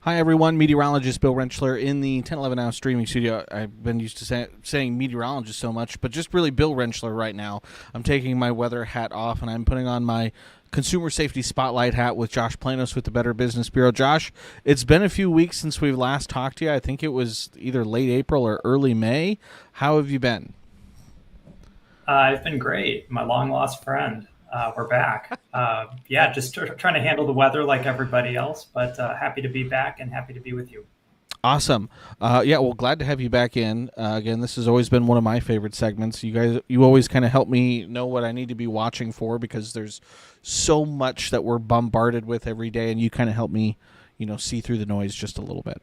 Hi, everyone. Meteorologist Bill Rentschler in the 1011 Now streaming studio. I've been used to saying meteorologist so much, but just really Bill Rentschler right now. I'm taking my weather hat off and I'm putting on my consumer safety spotlight hat with Josh Planos with the Better Business Bureau. Josh, it's been a few weeks since we've last talked to you. I think it was either late April or early May. How have you been? I've been great. My long lost friend. We're back. Yeah, just trying to handle the weather like everybody else, but happy to be back and happy to be with you. Awesome. Yeah, well, glad to have you back in. Again, this has always been one of my favorite segments. You always kind of help me know what I need to be watching for because there's so much that we're bombarded with every day, and you kind of help me, see through the noise just a little bit.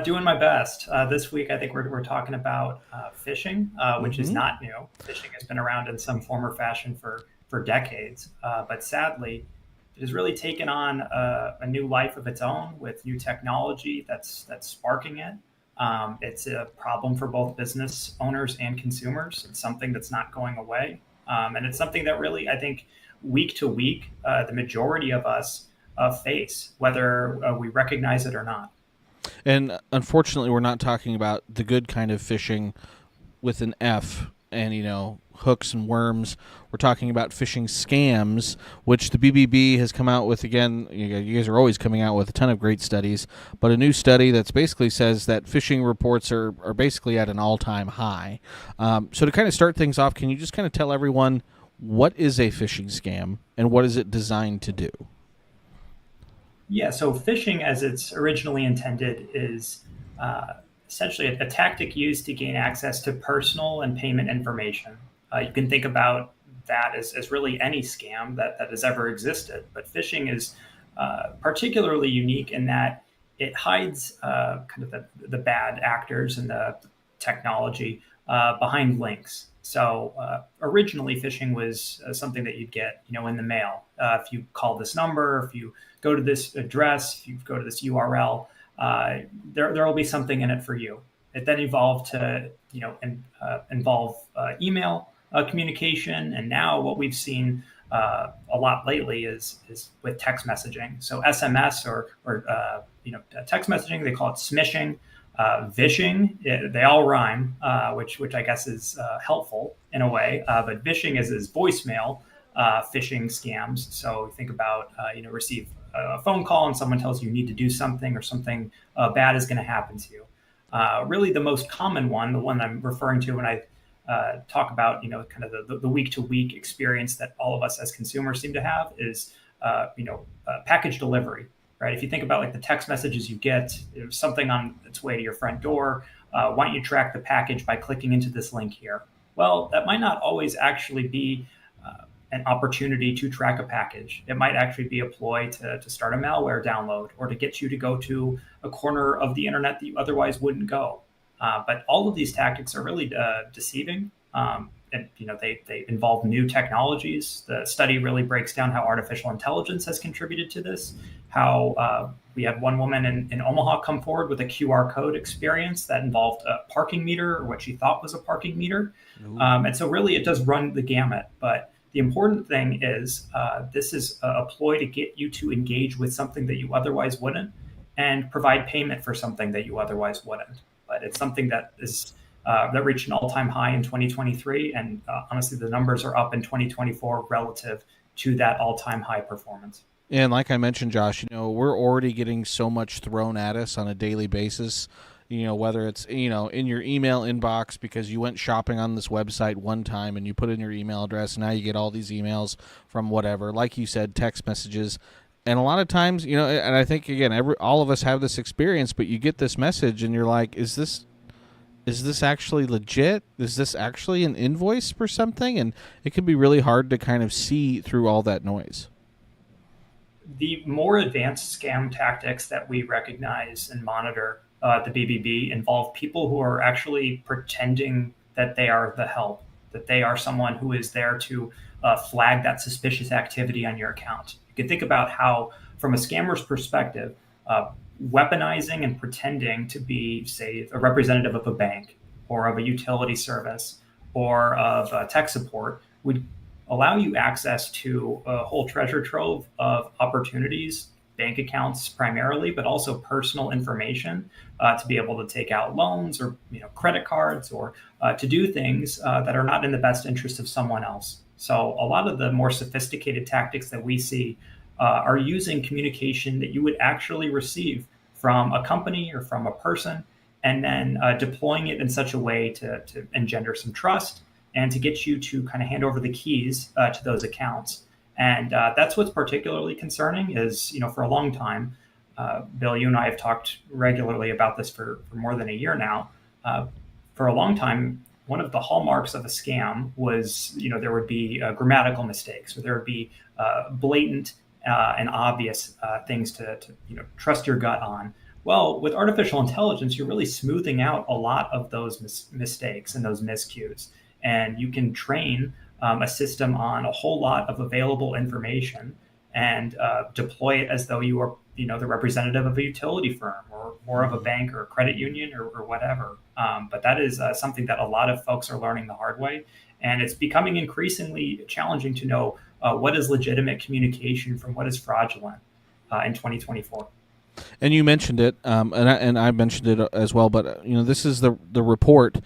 Doing my best. This week, I think we're talking about phishing, which is Mm-hmm. not new. Phishing has been around in some form or fashion for decades, but sadly, it has really taken on a new life of its own with new technology that's sparking it. It's a problem for both business owners and consumers. It's something that's not going away, and it's something that really, I think, week to week, the majority of us face, whether we recognize it or not. And unfortunately, we're not talking about the good kind of fishing with an F and hooks and worms. We're talking about phishing scams, which the BBB has come out with. Again, you guys are always coming out with a ton of great studies, but a new study that's basically says that phishing reports are basically at an all-time high. So to kind of start things off, can you just kind of tell everyone what is a phishing scam and what is it designed to do? Yeah, so phishing, as it's originally intended, is uh, essentially a tactic used to gain access to personal and payment information. You can think about that as really any scam that has ever existed, but phishing is particularly unique in that it hides kind of the bad actors and the technology behind links. So originally, phishing was something that you'd get, in the mail. If you call this number, if you go to this address, if you go to this URL, there will be something in it for you. It then evolved to, involve email communication, and now what we've seen a lot lately is with text messaging. So SMS or text messaging, they call it smishing. Vishing, they all rhyme, which I guess is helpful in a way. But vishing is voicemail phishing scams. So think about receive a phone call and someone tells you need to do something or something bad is going to happen to you. Really, the most common one, the one I'm referring to when I talk about kind of the week to week experience that all of us as consumers seem to have is package delivery, right? If you think about like the text messages you get, there's something on its way to your front door. Why don't you track the package by clicking into this link here? Well, that might not always actually be an opportunity to track a package. It might actually be a ploy to start a malware download or to get you to go to a corner of the internet that you otherwise wouldn't go. But all of these tactics are really deceiving. And they involve new technologies. The study really breaks down how artificial intelligence has contributed to this. How we had one woman in Omaha come forward with a QR code experience that involved a parking meter or what she thought was a parking meter. And so really it does run the gamut. But the important thing is this is a ploy to get you to engage with something that you otherwise wouldn't and provide payment for something that you otherwise wouldn't. But it's something that reached an all-time high in 2023, and honestly, the numbers are up in 2024 relative to that all-time high performance. And like I mentioned, Josh, we're already getting so much thrown at us on a daily basis. Whether it's, in your email inbox because you went shopping on this website one time and you put in your email address, and now you get all these emails from whatever. Like you said, text messages. And a lot of times, and I think, again, all of us have this experience, but you get this message and you're like, is this actually legit? Is this actually an invoice for something? And it can be really hard to kind of see through all that noise. The more advanced scam tactics that we recognize and monitor at the BBB involve people who are actually pretending that they are the help, that they are someone who is there to flag that suspicious activity on your account. You can think about how, from a scammer's perspective, weaponizing and pretending to be, say, a representative of a bank or of a utility service or of tech support would allow you access to a whole treasure trove of opportunities bank accounts primarily, but also personal information to be able to take out loans or credit cards or to do things that are not in the best interest of someone else. So a lot of the more sophisticated tactics that we see are using communication that you would actually receive from a company or from a person, and then deploying it in such a way to engender some trust and to get you to kind of hand over the keys to those accounts. And that's what's particularly concerning is, for a long time, Bill, you and I have talked regularly about this for more than a year now. For a long time, one of the hallmarks of a scam was, there would be grammatical mistakes, or there would be blatant and obvious things to trust your gut on. Well, with artificial intelligence, you're really smoothing out a lot of those mistakes and those miscues, and you can train a system on a whole lot of available information and deploy it as though you are, the representative of a utility firm or of a bank or a credit union or whatever. But that is something that a lot of folks are learning the hard way, and it's becoming increasingly challenging to know what is legitimate communication from what is fraudulent in 2024. And you mentioned it, and I mentioned it as well. But this is the report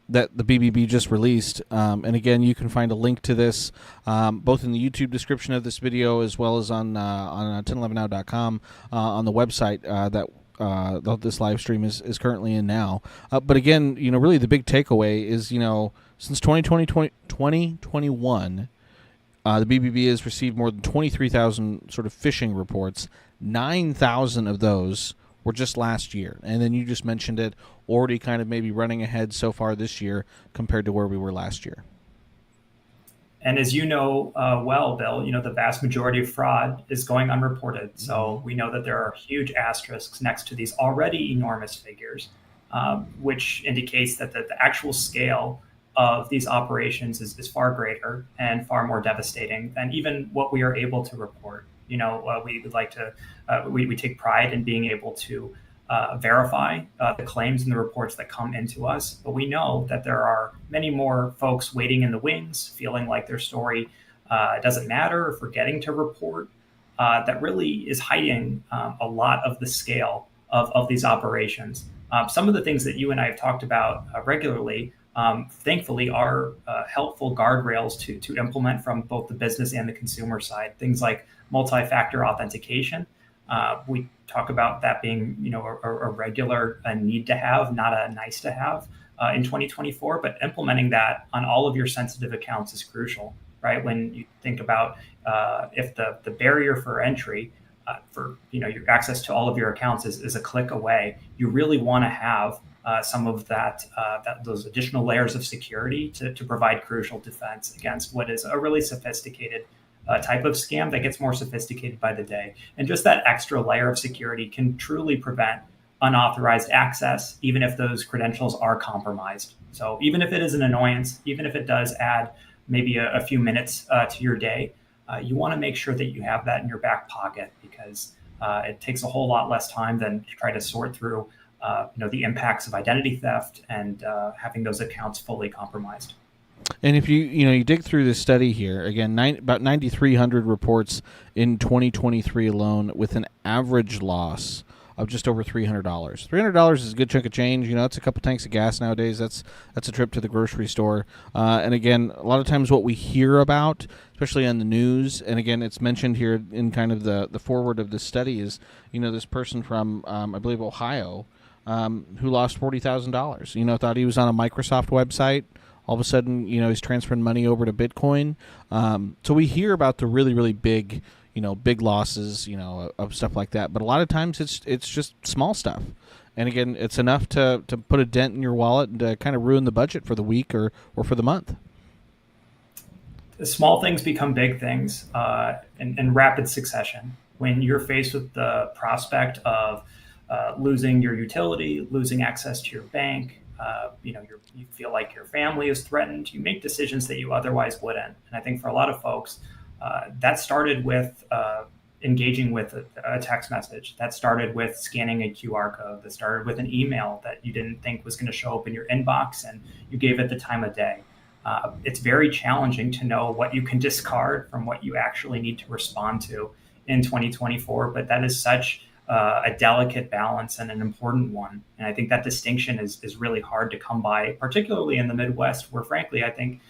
that the BBB just released. And again, you can find a link to this both in the YouTube description of this video as well as on 1011now.com on the website that this live stream is currently in now. But again, really the big takeaway is, since 2021. The BBB has received more than 23,000 sort of phishing reports. 9,000 of those were just last year. And then you just mentioned it, already kind of maybe running ahead so far this year compared to where we were last year. And as you know well, Bill, the vast majority of fraud is going unreported. So we know that there are huge asterisks next to these already enormous figures, which indicates that the actual scale of these operations is far greater and far more devastating than even what we are able to report. We would like to, we take pride in being able to verify the claims and the reports that come into us. But we know that there are many more folks waiting in the wings, feeling like their story doesn't matter or forgetting to report, that really is hiding a lot of the scale of these operations. Some of the things that you and I have talked about regularly, thankfully, are helpful guardrails to implement from both the business and the consumer side. Things like multi-factor authentication. We talk about that being, a regular need to have, not a nice to have in 2024. But implementing that on all of your sensitive accounts is crucial, right? When you think about if the barrier for entry for your access to all of your accounts is a click away, you really want to have some of those additional layers of security to provide crucial defense against what is a really sophisticated type of scam that gets more sophisticated by the day. And just that extra layer of security can truly prevent unauthorized access, even if those credentials are compromised. So even if it is an annoyance, even if it does add maybe a few minutes to your day, you want to make sure that you have that in your back pocket, because it takes a whole lot less time than to try to sort through the impacts of identity theft and having those accounts fully compromised. And if you dig through this study here, again, about 9,300 reports in 2023 alone, with an average loss of just over $300. $300 is a good chunk of change. It's a couple tanks of gas nowadays. That's a trip to the grocery store. And again, a lot of times what we hear about, especially on the news, and again, it's mentioned here in kind of the forward of this study, is this person from I believe Ohio who lost $40,000. Thought he was on a Microsoft website. All of a sudden, he's transferring money over to Bitcoin. So we hear about the really, really big, big losses, of stuff like that. But a lot of times it's just small stuff. And again, it's enough to put a dent in your wallet and to kind of ruin the budget for the week or for the month. The small things become big things in rapid succession. When you're faced with the prospect of losing your utility, losing access to your bank, you feel like your family is threatened, you make decisions that you otherwise wouldn't. And I think for a lot of folks, that started with engaging with a text message. That started with scanning a QR code. That started with an email that you didn't think was going to show up in your inbox, and you gave it the time of day. It's very challenging to know what you can discard from what you actually need to respond to in 2024, but that is such a delicate balance and an important one. And I think that distinction is really hard to come by, particularly in the Midwest, where frankly, I think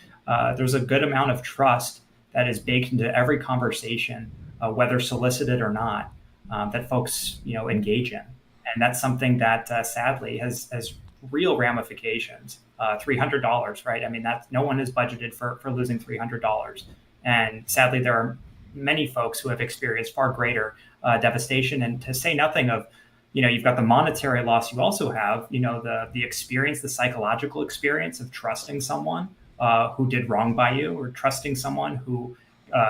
there's a good amount of trust that is baked into every conversation, whether solicited or not, that folks engage in, and that's something that sadly has real ramifications. $300, right? I mean, that no one has budgeted for losing $300, and sadly, there are many folks who have experienced far greater devastation. And to say nothing of, you've got the monetary loss. You also have, the experience, the psychological experience of trusting someone who did wrong by you, or trusting someone who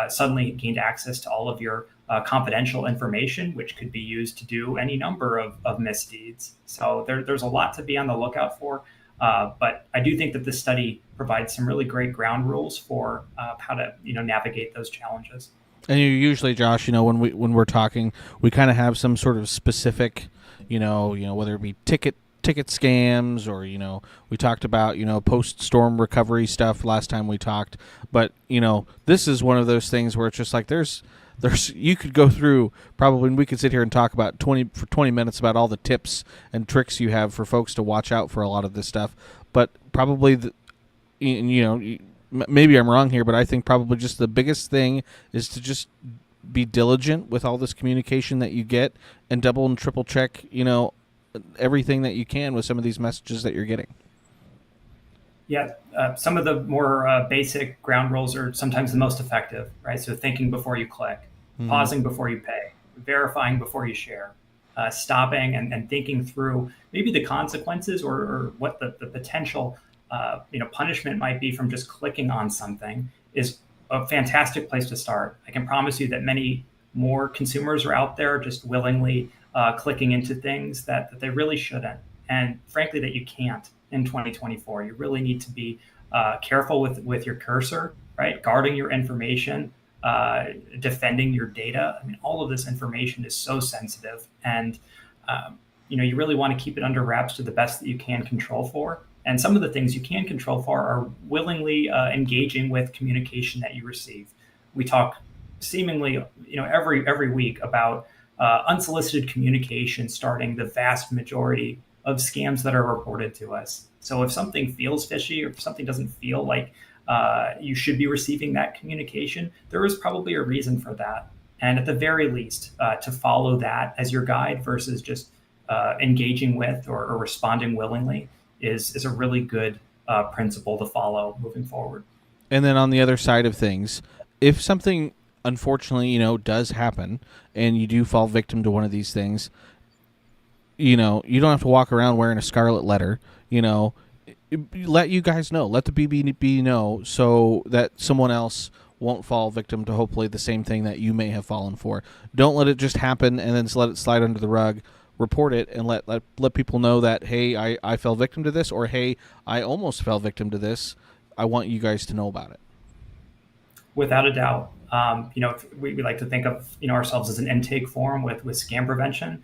suddenly gained access to all of your confidential information, which could be used to do any number of misdeeds. So there's a lot to be on the lookout for. But I do think that this study provides some really great ground rules for how to navigate those challenges. And you usually, Josh, when we're talking, we kind of have some sort of specific, whether it be ticket scams, or we talked about post storm recovery stuff last time we talked. But this is one of those things where it's just like there's you could go through probably, and we could sit here and talk about 20 minutes about all the tips and tricks you have for folks to watch out for a lot of this stuff. But probably maybe I'm wrong here, but I think probably just the biggest thing is to just be diligent with all this communication that you get, and double and triple check, everything that you can with some of these messages that you're getting. Yeah, some of the more basic ground rules are sometimes the most effective, right? So thinking before you click, pausing before you pay, verifying before you share, stopping and thinking through maybe the consequences, or what the potential punishment might be from just clicking on something, is a fantastic place to start. I can promise you that many more consumers are out there just willingly clicking into things that they really shouldn't. And frankly, that you can't in 2024. You really need to be careful with your cursor, right? Guarding your information, defending your data. I mean, all of this information is so sensitive, and you really want to keep it under wraps to the best that you can control for. And some of the things you can control for are willingly engaging with communication that you receive. We talk seemingly, every week about unsolicited communication starting the vast majority of scams that are reported to us. So if something feels fishy, or if something doesn't feel like you should be receiving that communication, there is probably a reason for that. And at the very least, to follow that as your guide versus just engaging with or responding willingly is a really good principle to follow moving forward. And then on the other side of things, if something unfortunately, does happen, and you do fall victim to one of these things, you don't have to walk around wearing a scarlet letter. Let you guys know, let the BBB know, so that someone else won't fall victim to hopefully the same thing that you may have fallen for. Don't let it just happen and then let it slide under the rug. Report it and let people know that, hey, I fell victim to this, or hey, I almost fell victim to this. I want you guys to know about it. Without a doubt. We like to think of ourselves as an intake forum with scam prevention.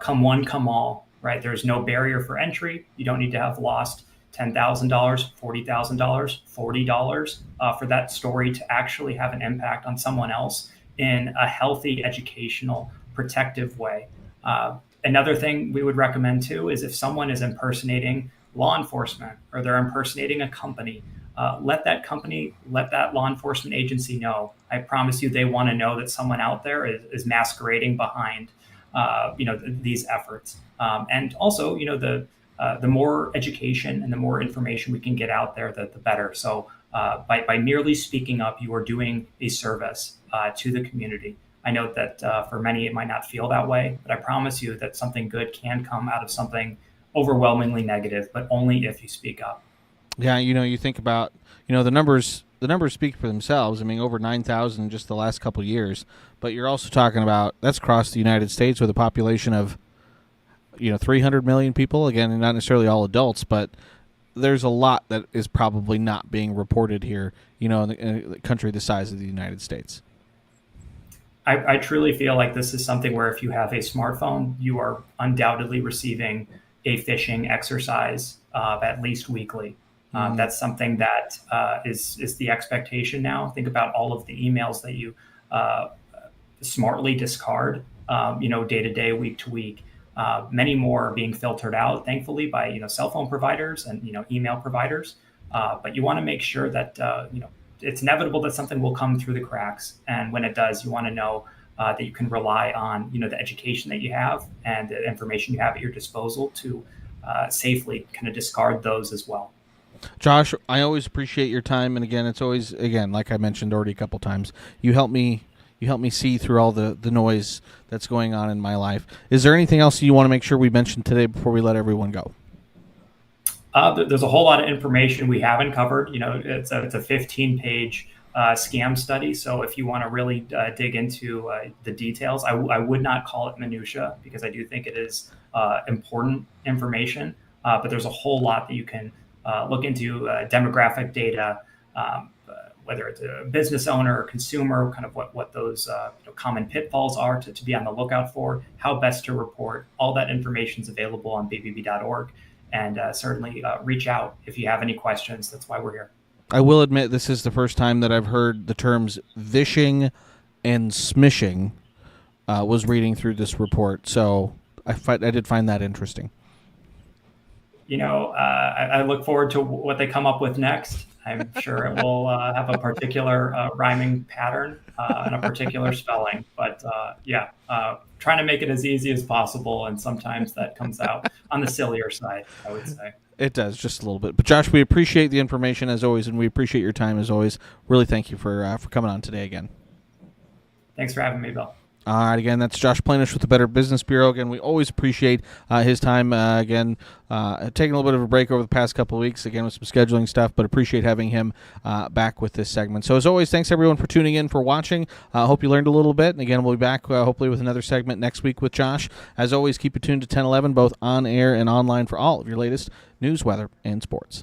Come one, come all, right? There's no barrier for entry. You don't need to have lost $10,000, $40,000, $40 for that story to actually have an impact on someone else in a healthy, educational, protective way. Another thing we would recommend too is if someone is impersonating law enforcement, or they're impersonating a company, let that law enforcement agency know. I promise you, they want to know that someone out there is masquerading behind these efforts. And also, the more education and the more information we can get out there, the better. So by merely speaking up, you are doing a service to the community. I know that for many, it might not feel that way, but I promise you that something good can come out of something overwhelmingly negative, but only if you speak up. Yeah, you think about, the numbers speak for themselves. I mean, over 9,000 just the last couple of years, but you're also talking about, that's across the United States with a population of, 300 million people. Again, not necessarily all adults, but there's a lot that is probably not being reported here, in a country the size of the United States. I truly feel like this is something where if you have a smartphone, you are undoubtedly receiving a phishing exercise at least weekly. That's something that is the expectation now. Think about all of the emails that you smartly discard, day to day, week to week. Many more are being filtered out, thankfully, by cell phone providers and email providers. But you want to make sure that it's inevitable that something will come through the cracks, and when it does, you want to know that you can rely on the education that you have and the information you have at your disposal to safely kind of discard those as well. Josh, I always appreciate your time, and again, it's always, again, like I mentioned already a couple times, you help me see through all the noise that's going on in my life. Is there anything else you want to make sure we mention today before we let everyone go? There's a whole lot of information we haven't covered. It's a 15-page scam study. So if you want to really dig into the details, I would not call it minutia, because I do think it is important information. But there's a whole lot that you can look into, demographic data, whether it's a business owner or consumer, kind of what those common pitfalls are to be on the lookout for, how best to report. All that information is available on bbb.org. And certainly reach out if you have any questions. That's why we're here. I will admit this is the first time that I've heard the terms vishing and smishing was reading through this report. So I did find that interesting. I look forward to what they come up with next. I'm sure it will have a particular rhyming pattern and a particular spelling. But trying to make it as easy as possible. And sometimes that comes out on the sillier side, I would say. It does, just a little bit. But Josh, we appreciate the information as always, and we appreciate your time as always. Really thank you for coming on today again. Thanks for having me, Bill. All right, again, that's Josh Planos with the Better Business Bureau. Again, we always appreciate his time. Taking a little bit of a break over the past couple of weeks, again, with some scheduling stuff, but appreciate having him back with this segment. So as always, thanks everyone for tuning in, for watching. Hope you learned a little bit. And again, we'll be back hopefully with another segment next week with Josh. As always, keep it tuned to 1011, both on air and online, for all of your latest news, weather, and sports.